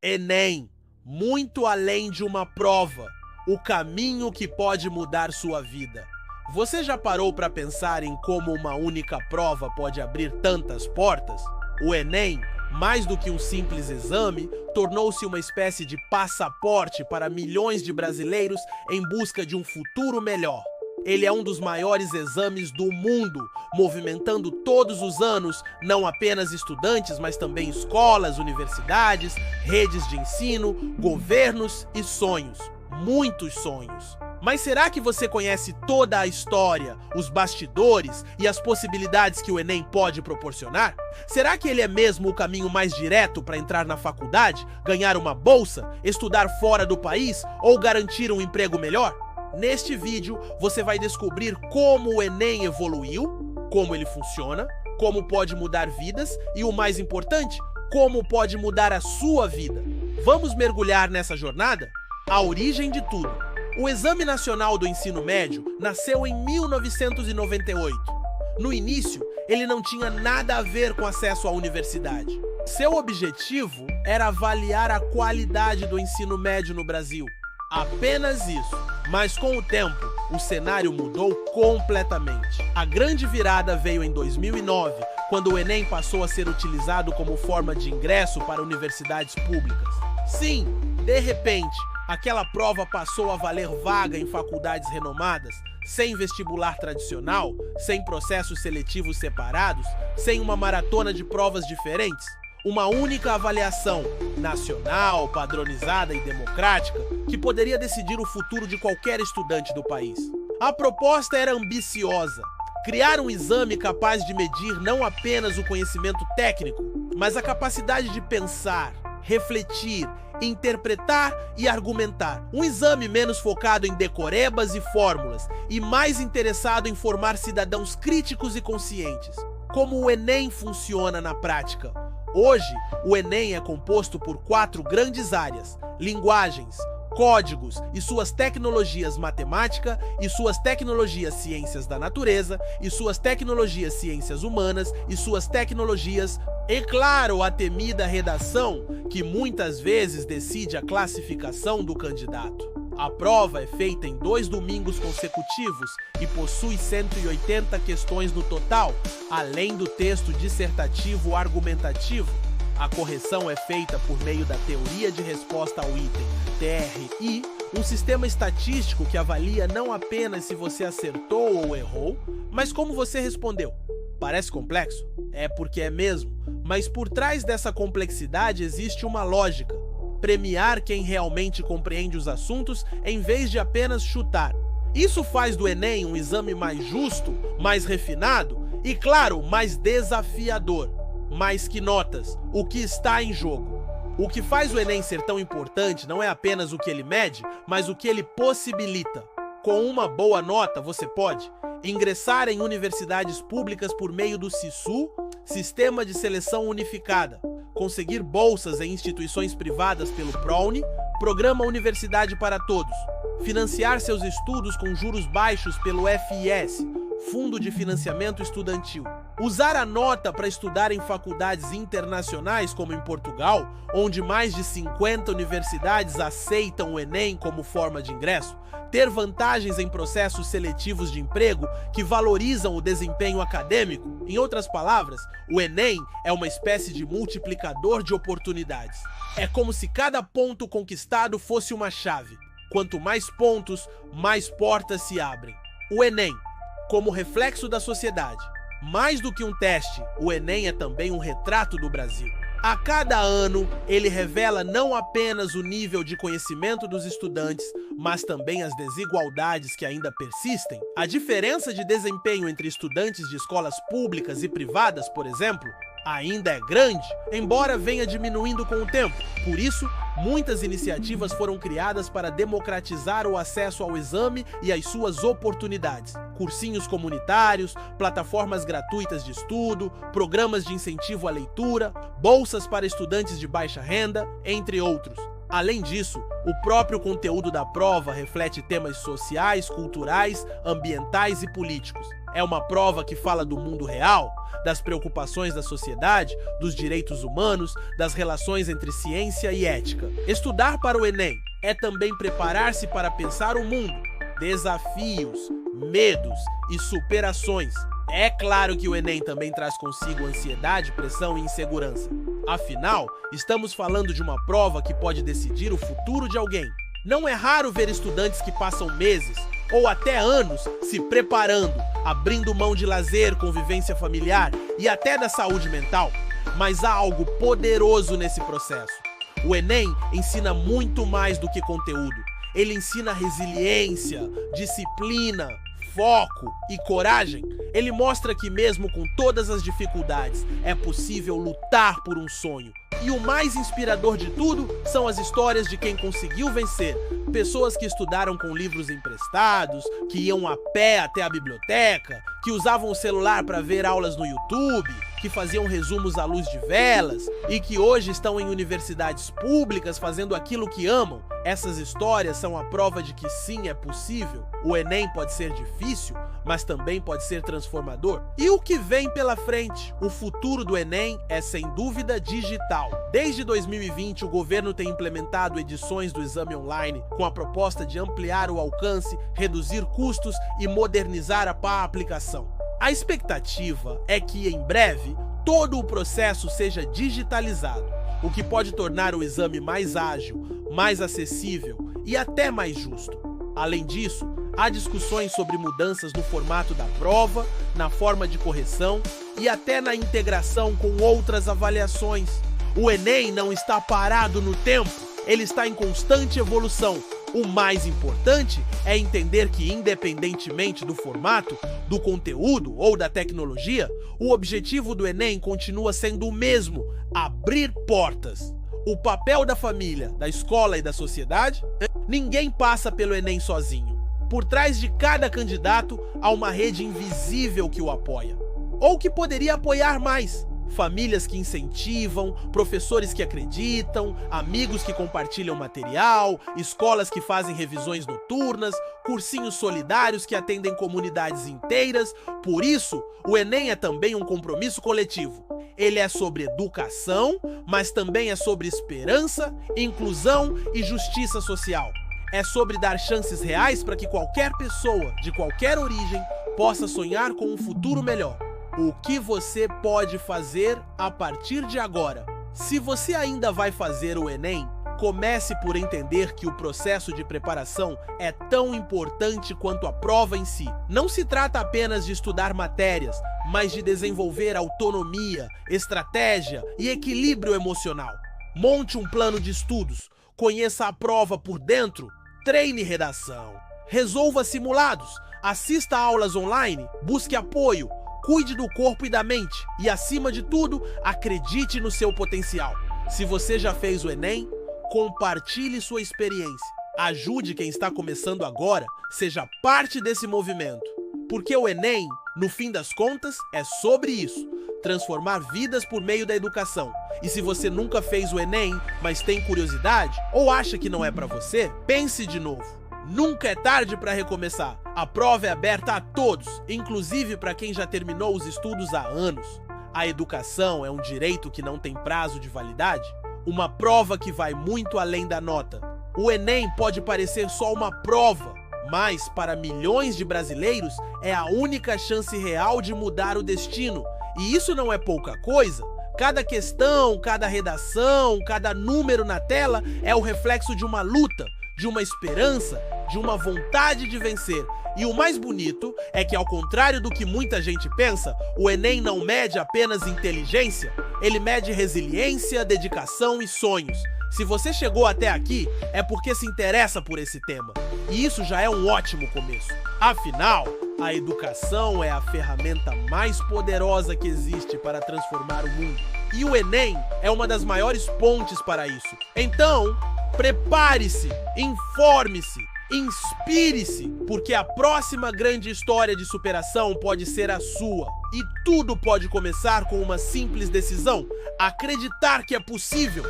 Enem, muito além de uma prova, o caminho que pode mudar sua vida. Você já parou para pensar em como uma única prova pode abrir tantas portas? O Enem, mais do que um simples exame, tornou-se uma espécie de passaporte para milhões de brasileiros em busca de um futuro melhor. Ele é um dos maiores exames do mundo, movimentando todos os anos não apenas estudantes, mas também escolas, universidades, redes de ensino, governos e sonhos. Muitos sonhos. Mas será que você conhece toda a história, os bastidores e as possibilidades que o Enem pode proporcionar? Será que ele é mesmo o caminho mais direto para entrar na faculdade, ganhar uma bolsa, estudar fora do país ou garantir um emprego melhor? Neste vídeo, você vai descobrir como o Enem evoluiu, como ele funciona, como pode mudar vidas e, o mais importante, como pode mudar a sua vida. Vamos mergulhar nessa jornada? A origem de tudo. O Exame Nacional do Ensino Médio nasceu em 1998. No início, ele não tinha nada a ver com acesso à universidade. Seu objetivo era avaliar a qualidade do ensino médio no Brasil. Apenas isso. Mas com o tempo, o cenário mudou completamente. A grande virada veio em 2009, quando o Enem passou a ser utilizado como forma de ingresso para universidades públicas. Sim, de repente, aquela prova passou a valer vaga em faculdades renomadas, sem vestibular tradicional, sem processos seletivos separados, sem uma maratona de provas diferentes. Uma única avaliação, nacional, padronizada e democrática, que poderia decidir o futuro de qualquer estudante do país. A proposta era ambiciosa: criar um exame capaz de medir não apenas o conhecimento técnico, mas a capacidade de pensar, refletir, interpretar e argumentar. Um exame menos focado em decorebas e fórmulas e mais interessado em formar cidadãos críticos e conscientes. Como o Enem funciona na prática? Hoje, o Enem é composto por 4 grandes áreas: linguagens, códigos e suas tecnologias matemática e suas tecnologias ciências da natureza e suas tecnologias ciências humanas e suas tecnologias, e claro, a temida redação, que muitas vezes decide a classificação do candidato. A prova é feita em 2 domingos consecutivos e possui 180 questões no total, além do texto dissertativo argumentativo. A correção é feita por meio da teoria de resposta ao item, TRI, um sistema estatístico que avalia não apenas se você acertou ou errou, mas como você respondeu. Parece complexo? É porque é mesmo, mas por trás dessa complexidade existe uma lógica: premiar quem realmente compreende os assuntos em vez de apenas chutar. Isso faz do Enem um exame mais justo, mais refinado e, claro, mais desafiador. Mais que notas, o que está em jogo. O que faz o Enem ser tão importante não é apenas o que ele mede, mas o que ele possibilita. Com uma boa nota, você pode ingressar em universidades públicas por meio do SISU, Sistema de Seleção Unificada, conseguir bolsas em instituições privadas pelo ProUni, Programa Universidade para Todos, financiar seus estudos com juros baixos pelo FIES, Fundo de Financiamento Estudantil, usar a nota para estudar em faculdades internacionais como em Portugal, onde mais de 50 universidades aceitam o Enem como forma de ingresso, ter vantagens em processos seletivos de emprego que valorizam o desempenho acadêmico. Em outras palavras, o Enem é uma espécie de multiplicador de oportunidades. É como se cada ponto conquistado fosse uma chave. Quanto mais pontos, mais portas se abrem. O Enem, como reflexo da sociedade. Mais do que um teste, o Enem é também um retrato do Brasil. A cada ano, ele revela não apenas o nível de conhecimento dos estudantes, mas também as desigualdades que ainda persistem. A diferença de desempenho entre estudantes de escolas públicas e privadas, por exemplo, ainda é grande, embora venha diminuindo com o tempo. Por isso, muitas iniciativas foram criadas para democratizar o acesso ao exame e as suas oportunidades. Cursinhos comunitários, plataformas gratuitas de estudo, programas de incentivo à leitura, bolsas para estudantes de baixa renda, entre outros. Além disso, o próprio conteúdo da prova reflete temas sociais, culturais, ambientais e políticos. É uma prova que fala do mundo real, das preocupações da sociedade, dos direitos humanos, das relações entre ciência e ética. Estudar para o Enem é também preparar-se para pensar o mundo, desafios, medos e superações. É claro que o Enem também traz consigo ansiedade, pressão e insegurança. Afinal, estamos falando de uma prova que pode decidir o futuro de alguém. Não é raro ver estudantes que passam meses ou até anos se preparando, abrindo mão de lazer, convivência familiar e até da saúde mental. Mas há algo poderoso nesse processo. O Enem ensina muito mais do que conteúdo. Ele ensina resiliência, disciplina, foco e coragem. Ele mostra que mesmo com todas as dificuldades, é possível lutar por um sonho. E o mais inspirador de tudo são as histórias de quem conseguiu vencer. Pessoas que estudaram com livros emprestados, que iam a pé até a biblioteca, que usavam o celular para ver aulas no YouTube, que faziam resumos à luz de velas e que hoje estão em universidades públicas fazendo aquilo que amam. Essas histórias são a prova de que sim, é possível. O Enem pode ser difícil, mas também pode ser transformador. E o que vem pela frente? O futuro do Enem é sem dúvida digital. Desde 2020, o governo tem implementado edições do exame online com a proposta de ampliar o alcance, reduzir custos e modernizar a aplicação. A expectativa é que, em breve, todo o processo seja digitalizado, o que pode tornar o exame mais ágil, mais acessível e até mais justo. Além disso, há discussões sobre mudanças no formato da prova, na forma de correção e até na integração com outras avaliações. O Enem não está parado no tempo, ele está em constante evolução. O mais importante é entender que, independentemente do formato, do conteúdo ou da tecnologia, o objetivo do Enem continua sendo o mesmo: abrir portas. O papel da família, da escola e da sociedade? Ninguém passa pelo Enem sozinho. Por trás de cada candidato há uma rede invisível que o apoia, ou que poderia apoiar mais. Famílias que incentivam, professores que acreditam, amigos que compartilham material, escolas que fazem revisões noturnas, cursinhos solidários que atendem comunidades inteiras. Por isso, o Enem é também um compromisso coletivo. Ele é sobre educação, mas também é sobre esperança, inclusão e justiça social. É sobre dar chances reais para que qualquer pessoa, de qualquer origem, possa sonhar com um futuro melhor. O que você pode fazer a partir de agora? Se você ainda vai fazer o Enem, comece por entender que o processo de preparação é tão importante quanto a prova em si. Não se trata apenas de estudar matérias, mas de desenvolver autonomia, estratégia e equilíbrio emocional. Monte um plano de estudos, conheça a prova por dentro, treine redação, resolva simulados, assista a aulas online, busque apoio, cuide do corpo e da mente e, acima de tudo, acredite no seu potencial. Se você já fez o Enem, compartilhe sua experiência. Ajude quem está começando agora, seja parte desse movimento. Porque o Enem, no fim das contas, é sobre isso: transformar vidas por meio da educação. E se você nunca fez o Enem, mas tem curiosidade ou acha que não é para você, pense de novo. Nunca é tarde para recomeçar. A prova é aberta a todos, inclusive para quem já terminou os estudos há anos. A educação é um direito que não tem prazo de validade, uma prova que vai muito além da nota. O Enem pode parecer só uma prova, mas para milhões de brasileiros é a única chance real de mudar o destino. E isso não é pouca coisa. Cada questão, cada redação, cada número na tela é o reflexo de uma luta, de uma esperança, de uma vontade de vencer. E o mais bonito é que, ao contrário do que muita gente pensa, o Enem não mede apenas inteligência, ele mede resiliência, dedicação e sonhos. Se você chegou até aqui, é porque se interessa por esse tema. E isso já é um ótimo começo. Afinal, a educação é a ferramenta mais poderosa que existe para transformar o mundo. E o Enem é uma das maiores pontes para isso. Então, prepare-se, informe-se, inspire-se, porque a próxima grande história de superação pode ser a sua. E tudo pode começar com uma simples decisão: acreditar que é possível.